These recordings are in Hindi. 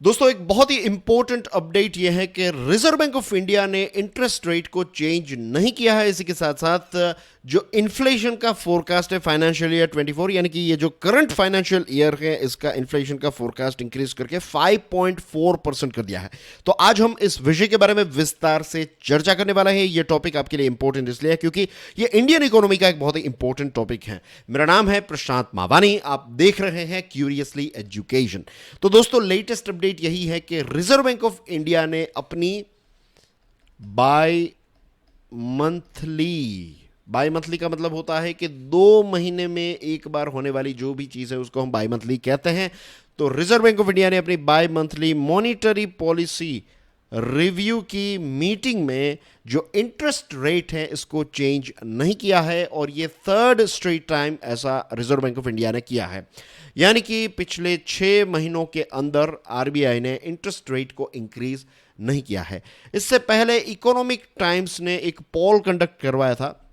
दोस्तों एक बहुत ही इंपॉर्टेंट अपडेट यह है कि रिजर्व बैंक ऑफ इंडिया ने इंटरेस्ट रेट को चेंज नहीं किया है। इसी के साथ साथ जो इन्फ्लेशन का फोरकास्ट है फाइनेंशियल ईयर 24 यानी कि ये जो करंट फाइनेंशियल ईयर है इसका इन्फ्लेशन का फोरकास्ट इंक्रीज करके 5.4% कर दिया है। तो आज हम इस विषय के बारे में विस्तार से चर्चा करने वाला है। ये टॉपिक आपके लिए इंपॉर्टेंट इसलिए है क्योंकि ये इंडियन इकोनॉमी का एक बहुत ही इंपॉर्टेंट टॉपिक है। मेरा नाम है प्रशांत मावानी, आप देख रहे हैं क्यूरियसली एजुकेशन। तो दोस्तों लेटेस्ट अपडेट यही है कि रिजर्व बैंक ऑफ इंडिया ने अपनी बाई मंथली का मतलब होता है कि 2 महीने में एक बार होने वाली जो भी चीज है उसको हम बाई मंथली कहते हैं। तो रिजर्व बैंक ऑफ इंडिया ने अपनी by monthly monetary policy review की मीटिंग में जो इंटरेस्ट रेट है इसको चेंज नहीं किया है और ये थर्ड स्ट्रेट टाइम ऐसा रिजर्व बैंक ऑफ इंडिया ने किया है। यानी कि पिछले 6 महीनों के अंदर आरबीआई ने इंटरेस्ट रेट को इंक्रीज नहीं किया है। इससे पहले इकोनॉमिक टाइम्स ने एक पोल कंडक्ट करवाया था,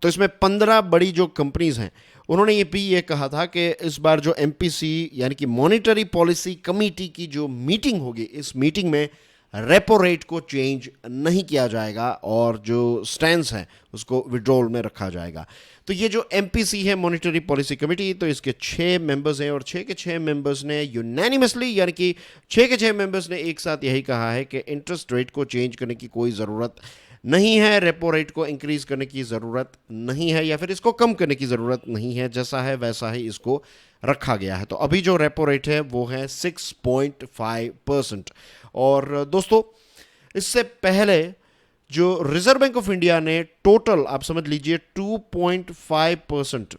तो इसमें 15 बड़ी जो कंपनीज हैं उन्होंने ये कहा था कि इस बार जो एमपीसी यानी कि मॉनिटरी पॉलिसी कमेटी की जो मीटिंग होगी इस मीटिंग में रेपो रेट को चेंज नहीं किया जाएगा और जो स्टैंड है उसको विड्रॉल में रखा जाएगा। तो ये जो एमपीसी है मॉनिटरी पॉलिसी कमेटी, तो इसके 6 मेंबर्स हैं और 6 के 6 मेंबर्स ने यूनैनिमसली यानी कि 6 के 6 मेंबर्स ने एक साथ यही कहा है कि इंटरेस्ट रेट को चेंज करने की कोई ज़रूरत नहीं है, रेपो रेट को इंक्रीज करने की ज़रूरत नहीं है या फिर इसको कम करने की ज़रूरत नहीं है, जैसा है वैसा ही इसको रखा गया है। तो अभी जो रेपो रेट है वो है 6.5%। और दोस्तों इससे पहले जो रिजर्व बैंक ऑफ इंडिया ने टोटल आप समझ लीजिए 2.5%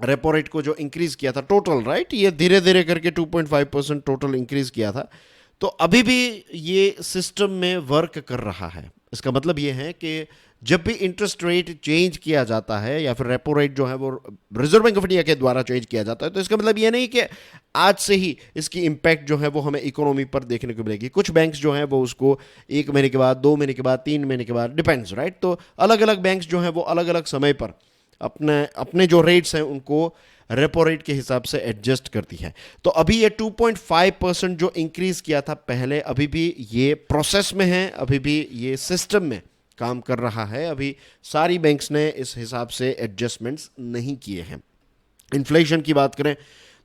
रेपो रेट को जो इंक्रीज किया था टोटल, राइट, ये धीरे धीरे करके 2.5% टोटल इंक्रीज किया था। तो अभी भी ये सिस्टम में वर्क कर रहा है। इसका मतलब ये है कि जब भी इंटरेस्ट रेट चेंज किया जाता है या फिर रेपो रेट जो है वो रिजर्व बैंक ऑफ इंडिया के द्वारा चेंज किया जाता है, तो इसका मतलब ये नहीं कि आज से ही इसकी इम्पैक्ट जो है वो हमें इकोनॉमी पर देखने को मिलेगी। कुछ बैंक्स जो हैं वो उसको 1 महीने के बाद, 2 महीने के बाद, 3 महीने के बाद, डिपेंड्स, राइट। तो अलग अलग बैंक्स जो हैं वो अलग अलग समय पर अपने अपने जो रेट्स हैं उनको रेपो रेट के हिसाब से एडजस्ट करती है। तो अभी ये 2.5% जो इंक्रीज किया था पहले, अभी भी ये प्रोसेस में है, अभी भी ये सिस्टम में काम कर रहा है। अभी सारी बैंक्स ने इस हिसाब से एडजस्टमेंट्स नहीं किए हैं। इन्फ्लेशन की बात करें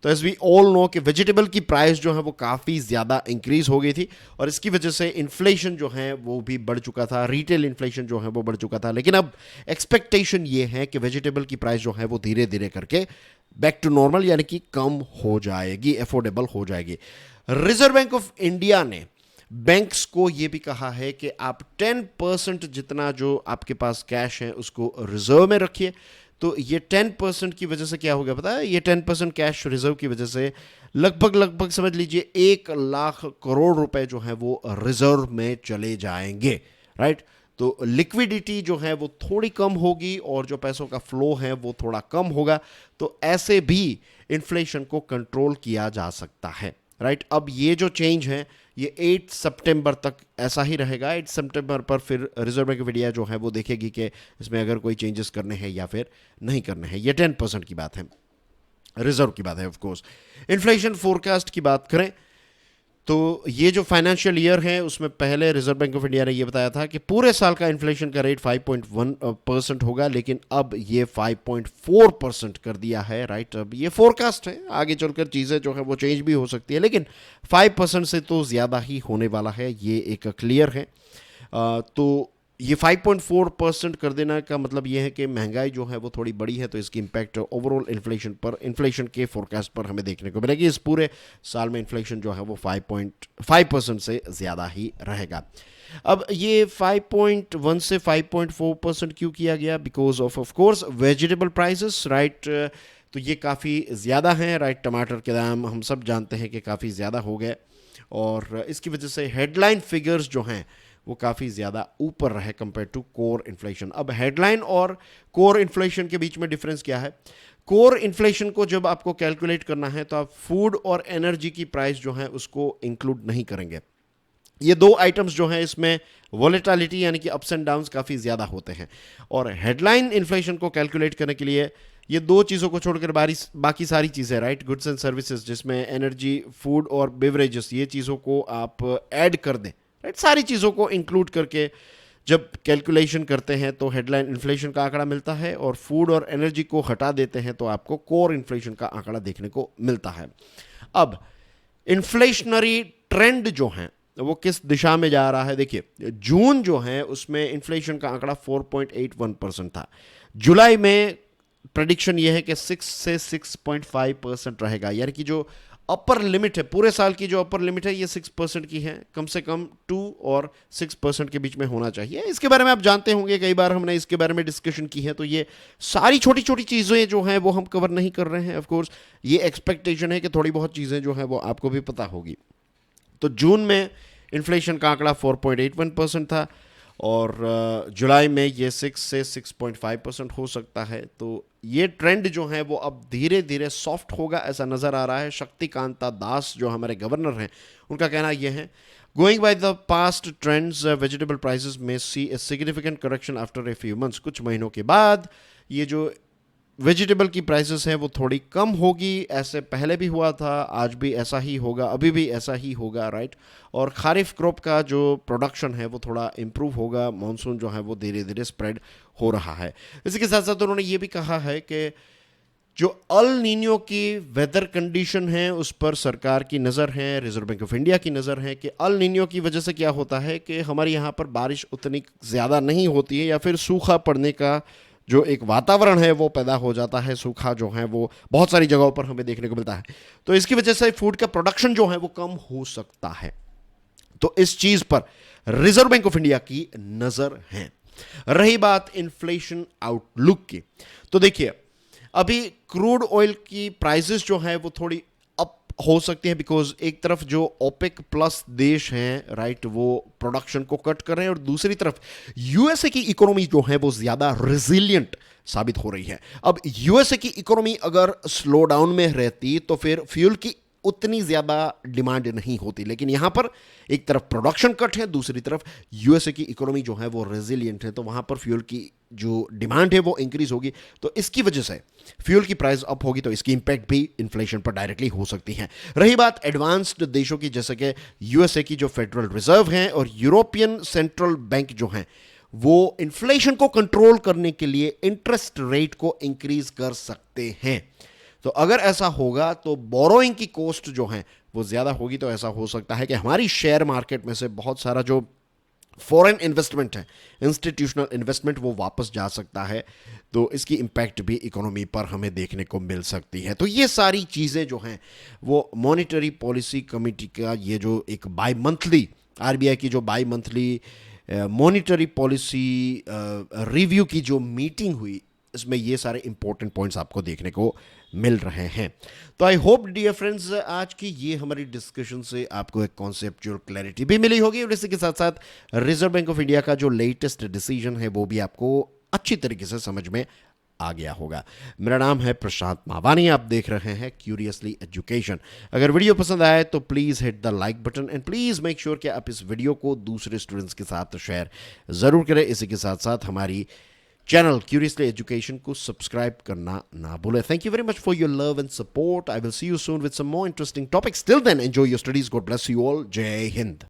तो एज वी ऑल नो कि वेजिटेबल की प्राइस जो है वो काफ़ी ज़्यादा इंक्रीज हो गई थी और इसकी वजह से इन्फ्लेशन जो है वो भी बढ़ चुका था, रिटेल इन्फ्लेशन जो है वो बढ़ चुका था। लेकिन अब एक्सपेक्टेशन ये है कि वेजिटेबल की प्राइस जो है वो धीरे धीरे करके बैक टू नॉर्मल यानी कि कम हो जाएगी, अफोर्डेबल हो जाएगी। रिजर्व बैंक ऑफ इंडिया ने बैंक्स को ये भी कहा है कि आप 10% जितना जो आपके पास कैश है उसको रिजर्व में रखिए। तो ये 10% की वजह से क्या हो गया पता है, ये 10% कैश रिजर्व की वजह से लगभग समझ लीजिए 1 लाख करोड़ रुपए जो है वो रिजर्व में चले जाएंगे, राइट। तो लिक्विडिटी जो है वो थोड़ी कम होगी और जो पैसों का फ्लो है वो थोड़ा कम होगा। तो ऐसे भी इन्फ्लेशन को कंट्रोल किया जा सकता है, राइट। अब ये जो चेंज है ये 8 सितंबर तक ऐसा ही रहेगा। 8 सितंबर पर फिर रिजर्व बैंक ऑफ इंडिया जो है वो देखेगी कि इसमें अगर कोई चेंजेस करने हैं या फिर नहीं करने हैं। ये 10% की बात है, रिजर्व की बात है। ऑफ कोर्स इन्फ्लेशन फोरकास्ट की बात करें तो ये जो फाइनेंशियल ईयर है उसमें पहले रिजर्व बैंक ऑफ इंडिया ने ये बताया था कि पूरे साल का इन्फ्लेशन का रेट 5.1% होगा, लेकिन अब ये 5.4% कर दिया है, राइट। अब ये फोरकास्ट है, आगे चलकर चीज़ें जो है वो चेंज भी हो सकती है, लेकिन 5% से तो ज़्यादा ही होने वाला है, ये एक क्लियर है। तो ये 5.4% कर देना का मतलब ये है कि महंगाई जो है वो थोड़ी बड़ी है, तो इसकी इम्पैक्ट ओवरऑल इन्फ्लेशन पर, इन्फ्लेशन के फोरकास्ट पर हमें देखने को मिलेगी। इस पूरे साल में इन्फ्लेशन जो है वो 5.5% से ज़्यादा ही रहेगा। अब ये 5.1 से 5.4% क्यों किया गया? Because of course vegetable prices, right. तो ये काफ़ी ज़्यादा हैं, राइट। टमाटर के दाम हम सब जानते हैं कि काफ़ी ज़्यादा हो गए और इसकी वजह से हेडलाइन फिगर्स जो हैं वो काफ़ी ज़्यादा ऊपर रहे कंपेयर टू कोर इन्फ्लेशन। अब हेडलाइन और कोर इन्फ्लेशन के बीच में डिफरेंस क्या है? कोर इन्फ्लेशन को जब आपको कैलकुलेट करना है तो आप फूड और एनर्जी की प्राइस जो है उसको इंक्लूड नहीं करेंगे। ये 2 आइटम्स जो हैं इसमें वॉलेटिलिटी यानी कि अप्स एंड डाउन्स काफ़ी ज़्यादा होते हैं। और हेडलाइन इन्फ्लेशन को कैलकुलेट करने के लिए ये दो चीज़ों को छोड़कर बाकी सारी चीज़ें, राइट, गुड्स एंड सर्विसेज, जिसमें एनर्जी, फूड और बेवरेजेस, ये चीज़ों को आप ऐड कर दें, राइट, सारी चीज़ों को इंक्लूड करके जब कैलकुलेशन करते हैं तो हेडलाइन इन्फ्लेशन का आंकड़ा मिलता है, और फूड और एनर्जी को हटा देते हैं तो आपको कोर इन्फ्लेशन का आंकड़ा देखने को मिलता है। अब इन्फ्लेशनरी ट्रेंड जो है वो किस दिशा में जा रहा है, देखिए जून जो है उसमें इन्फ्लेशन का आंकड़ा 4.81% था। जुलाई में प्रेडिक्शन ये है कि 6 से 6.5% रहेगा, यानी कि जो अपर लिमिट है पूरे साल की, जो अपर लिमिट है ये 6% की है, कम से कम 2 और 6% के बीच में होना चाहिए। इसके बारे में आप जानते होंगे, कई बार हमने इसके बारे में डिस्कशन की है, तो ये सारी छोटी छोटी चीज़ें जो हैं वो हम कवर नहीं कर रहे हैं। ऑफ कोर्स ये एक्सपेक्टेशन है कि थोड़ी बहुत चीज़ें जो हैं वो आपको भी पता होगी। तो जून में इन्फ्लेशन का आंकड़ा 4.81% था, और जुलाई में ये 6 से 6.5% हो सकता है। तो ये ट्रेंड जो है वो अब धीरे धीरे सॉफ्ट होगा, ऐसा नज़र आ रहा है। शक्तिकांता दास जो हमारे गवर्नर हैं, उनका कहना यह है, going by the past trends vegetable prices में see a significant correction after a few months. कुछ महीनों के बाद ये जो वेजिटेबल की प्राइसेस हैं वो थोड़ी कम होगी, ऐसे पहले भी हुआ था, आज भी ऐसा ही होगा, अभी भी ऐसा ही होगा, राइट। और खारिफ क्रॉप का जो प्रोडक्शन है वो थोड़ा इम्प्रूव होगा, मानसून जो है वो धीरे धीरे स्प्रेड हो रहा है। इसी के साथ साथ उन्होंने ये भी कहा है कि जो अल नीनियो की वेदर कंडीशन है उस पर सरकार की नज़र है, रिजर्व बैंक ऑफ इंडिया की नज़र है कि अल नीनियो की वजह से क्या होता है कि हमारे यहाँ पर बारिश उतनी ज़्यादा नहीं होती है, या फिर सूखा पड़ने का जो एक वातावरण है वो पैदा हो जाता है। सूखा जो है वो बहुत सारी जगहों पर हमें देखने को मिलता है, तो इसकी वजह से फूड का प्रोडक्शन जो है वो कम हो सकता है। तो इस चीज पर रिजर्व बैंक ऑफ इंडिया की नजर है। रही बात इन्फ्लेशन आउटलुक की, तो देखिए अभी क्रूड ऑयल की प्राइसेस जो है वो थोड़ी अप हो सकती है, बिकॉज एक तरफ जो ओपेक प्लस देश हैं, राइट, वो प्रोडक्शन को कट कर रहे हैं, और दूसरी तरफ यूएसए की इकोनॉमी जो है वो ज्यादा रेजिलियंट साबित हो रही है। अब यूएसए की इकोनॉमी अगर स्लो डाउन में रहती तो फिर फ्यूल की उतनी ज़्यादा डिमांड नहीं होती, लेकिन यहाँ पर एक तरफ प्रोडक्शन कट है, दूसरी तरफ यूएसए की इकोनॉमी जो है वो रेजिलियंट है, तो वहाँ पर फ्यूल की जो डिमांड है वो इंक्रीज होगी, तो इसकी वजह से फ्यूल की प्राइस अप होगी, तो इसकी इंपैक्ट भी इन्फ्लेशन पर डायरेक्टली हो सकती है। रही बात एडवांस्ड देशों की, जैसे कि यूएसए की जो फेडरल रिजर्व हैं और यूरोपियन सेंट्रल बैंक जो हैं, वो इन्फ्लेशन को कंट्रोल करने के लिए इंटरेस्ट रेट को इंक्रीज कर सकते हैं। तो अगर ऐसा होगा तो बोरोइंग की कॉस्ट जो है वो ज़्यादा होगी, तो ऐसा हो सकता है कि हमारी शेयर मार्केट में से बहुत सारा जो फॉरेन इन्वेस्टमेंट है, इंस्टीट्यूशनल इन्वेस्टमेंट, वो वापस जा सकता है, तो इसकी इम्पैक्ट भी इकोनॉमी पर हमें देखने को मिल सकती है। तो ये सारी चीज़ें जो हैं वो मॉनिटरी पॉलिसी कमेटी का ये जो एक बाई मंथली आरबीआई की जो by monthly monetary policy review की जो मीटिंग हुई, इसमें ये सारे इंपॉर्टेंट पॉइंट्स आपको देखने को मिल रहे हैं। तो आई होप डियर फ्रेंड्स, आज की ये हमारी डिस्कशन से आपको एक कॉन्सेप्चुअल क्लैरिटी भी मिली होगी, और इसी के साथ साथ रिजर्व बैंक ऑफ इंडिया का जो लेटेस्ट डिसीजन है वो भी आपको अच्छी तरीके से समझ में आ गया होगा। मेरा नाम है प्रशांत मावानी, आप देख रहे हैं क्यूरियसली एजुकेशन। अगर वीडियो पसंद आए तो please hit the like button, and please make sure कि आप इस वीडियो को दूसरे स्टूडेंट्स के साथ शेयर ज़रूर करें। इसी के साथ साथ हमारी चैनल क्यूरियसली एजुकेशन को सब्सक्राइब करना ना भूलें। Thank you very much for your love and support. I will see you soon with some more interesting topics. Till then enjoy your studies. God bless you all. जय हिंद।